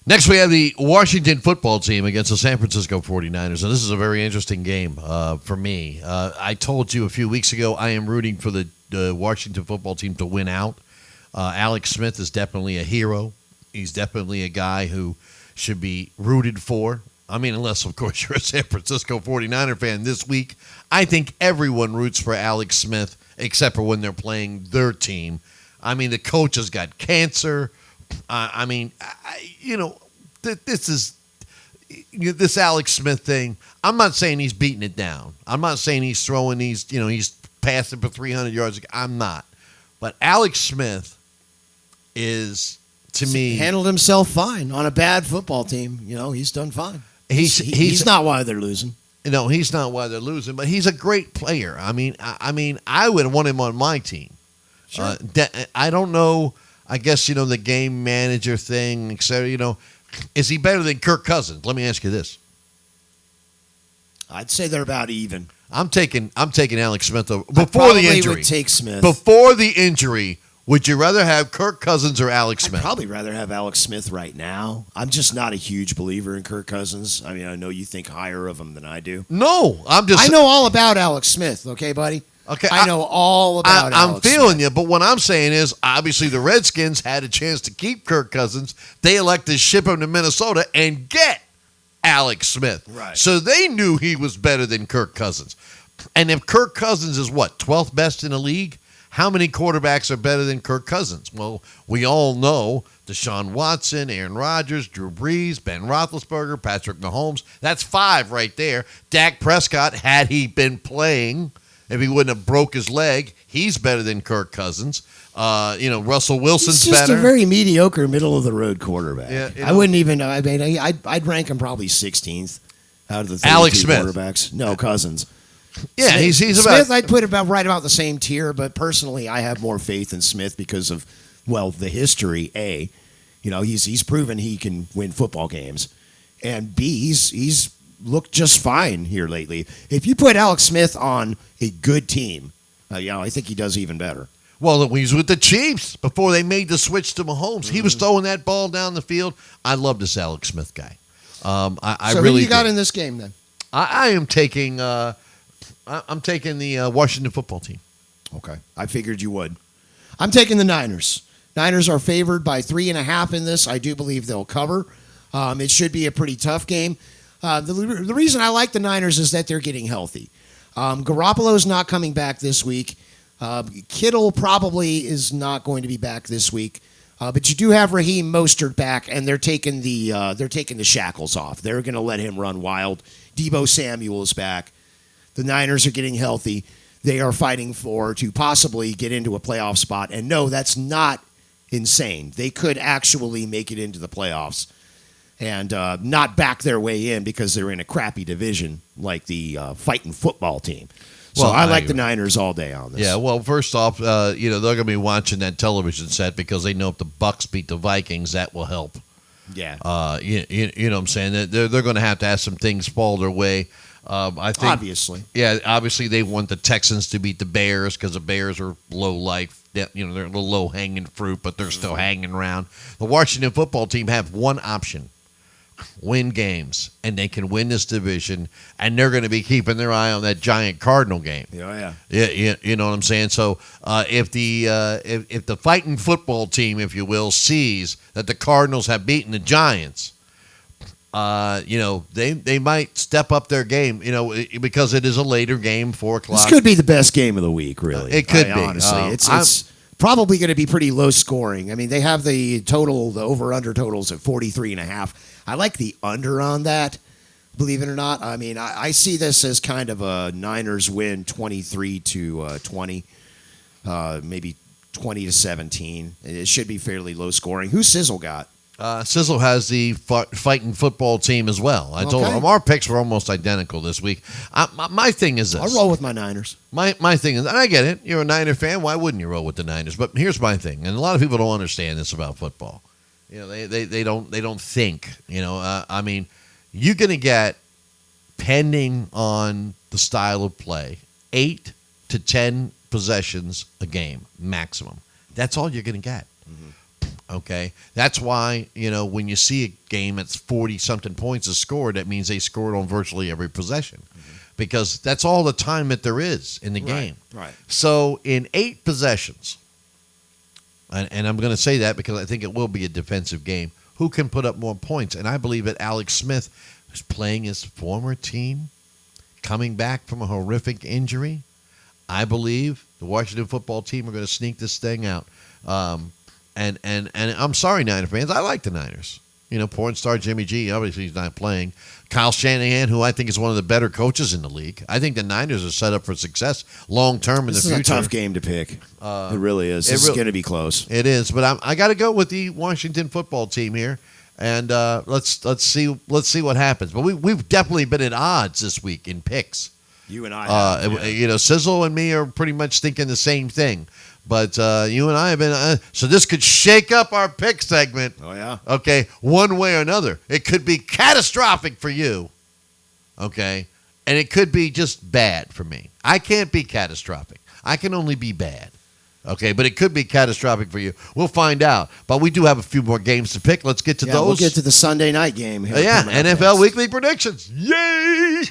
Next, we have the Washington football team against the San Francisco 49ers, and this is a very interesting game for me. I told you a few weeks ago I am rooting for the Washington football team to win out. Alex Smith is definitely a hero. He's definitely a guy who should be rooted for. I mean, unless, of course, you're a San Francisco 49er fan this week. I think everyone roots for Alex Smith except for when they're playing their team. I mean, the coach has got cancer. This is this Alex Smith thing. I'm not saying he's beating it down. I'm not saying he's throwing these, he's passing for 300 yards. I'm not. But Alex Smith is, to me, handled himself fine on a bad football team. He's done fine. He's not why they're losing. No, he's not why they're losing, but he's a great player. I mean, I would want him on my team. Sure. I don't know. I guess, the game manager thing, et cetera, is he better than Kirk Cousins? Let me ask you this. I'd say they're about even. I'm taking Alex Smith before the injury. Would take Smith. Before the injury, would you rather have Kirk Cousins or Alex Smith? I'd probably rather have Alex Smith right now. I'm just not a huge believer in Kirk Cousins. I mean, I know you think higher of him than I do. No, I know all about Alex Smith, okay, buddy? Okay, I know all about Alex I'm feeling Smith. you, but what I'm saying is, obviously, the Redskins had a chance to keep Kirk Cousins. They elected to ship him to Minnesota and get Alex Smith. Right. So they knew he was better than Kirk Cousins. And if Kirk Cousins is, 12th best in the league, how many quarterbacks are better than Kirk Cousins? Well, we all know Deshaun Watson, Aaron Rodgers, Drew Brees, Ben Roethlisberger, Patrick Mahomes. That's 5 right there. Dak Prescott, had he been playing, if he wouldn't have broke his leg, he's better than Kirk Cousins. Russell Wilson's He's just better. a very mediocre, middle-of-the-road quarterback. Yeah, I wouldn't even. I mean, I'd rank him probably 16th out of the 32 Alex Smith. quarterbacks. No, Cousins. Yeah, Smith, he's about. Smith, I'd put right about the same tier, but personally, I have more faith in Smith because of, the history. A, he's proven he can win football games, and B, he's looked just fine here lately. If you put Alex Smith on a good team, I think he does even better. Well, when he was with the Chiefs before they made the switch to Mahomes, he was throwing that ball down the field. I love this Alex Smith guy. I so really. Who you got do. in this game then? I am taking. I'm taking the Washington football team. Okay, I figured you would. I'm taking the Niners. Niners are favored by 3.5 in this. I do believe they'll cover. It should be a pretty tough game. The reason I like the Niners is that they're getting healthy. Garoppolo's not coming back this week. Kittle probably is not going to be back this week. But you do have Raheem Mostert back, and they're taking the shackles off. They're going to let him run wild. Deebo Samuel is back. The Niners are getting healthy. They are fighting to possibly get into a playoff spot. And no, that's not insane. They could actually make it into the playoffs and not back their way in because they're in a crappy division like the fighting football team. So I like the Niners all day on this. Yeah, well, first off, they're going to be watching that television set because they know if the Bucs beat the Vikings, that will help. Yeah. You know what I'm saying? They're going to have some things fall their way. I think, obviously. Yeah, obviously they want the Texans to beat the Bears because the Bears are low life. They're a little low hanging fruit, but they're still hanging around. The Washington football team have one option: win games, and they can win this division. And they're going to be keeping their eye on that giant Cardinal game. Yeah. You know what I'm saying? So if the fighting football team, if you will, sees that the Cardinals have beaten the Giants. They might step up their game, because it is a later game, 4 o'clock. This could be the best game of the week, really. It could be. Honestly, it's probably going to be pretty low scoring. I mean, they have the over-under totals at 43.5. I like the under on that, believe it or not. I mean, I see this as kind of a Niners win 23-20, maybe 20-17. It should be fairly low scoring. Who's Sizzle got? Sizzle has the fighting football team as well. I told him our picks were almost identical this week. My thing is this. I'll roll with my Niners. My thing is, and I get it. You're a Niner fan. Why wouldn't you roll with the Niners? But here's my thing, and a lot of people don't understand this about football. They don't think. I mean, you're going to get, depending on the style of play, 8 to 10 possessions a game maximum. That's all you're going to get. Okay, that's why when you see a game that's 40-something points is scored, that means they scored on virtually every possession, because that's all the time that there is in the game. Right. So in 8 possessions, and I'm going to say that because I think it will be a defensive game, who can put up more points? And I believe that Alex Smith, who's playing his former team, coming back from a horrific injury, I believe the Washington football team are going to sneak this thing out. And I'm sorry, Niner fans. I like the Niners. Porn star Jimmy G, obviously he's not playing. Kyle Shanahan, who I think is one of the better coaches in the league. I think the Niners are set up for success long term in the future. This is a tough game to pick. It really is. It's going to be close. It is, but I got to go with the Washington football team here, and let's see what happens. But we've definitely been at odds this week in picks. You and I, Sizzle and me are pretty much thinking the same thing. But you and I have been so this could shake up our pick segment. Oh, yeah. Okay, one way or another. It could be catastrophic for you. Okay, and it could be just bad for me. I can't be catastrophic. I can only be bad. Okay, but it could be catastrophic for you. We'll find out. But we do have a few more games to pick. Let's get to those. We'll get to the Sunday night game. NFL Weekly Predictions. Yay!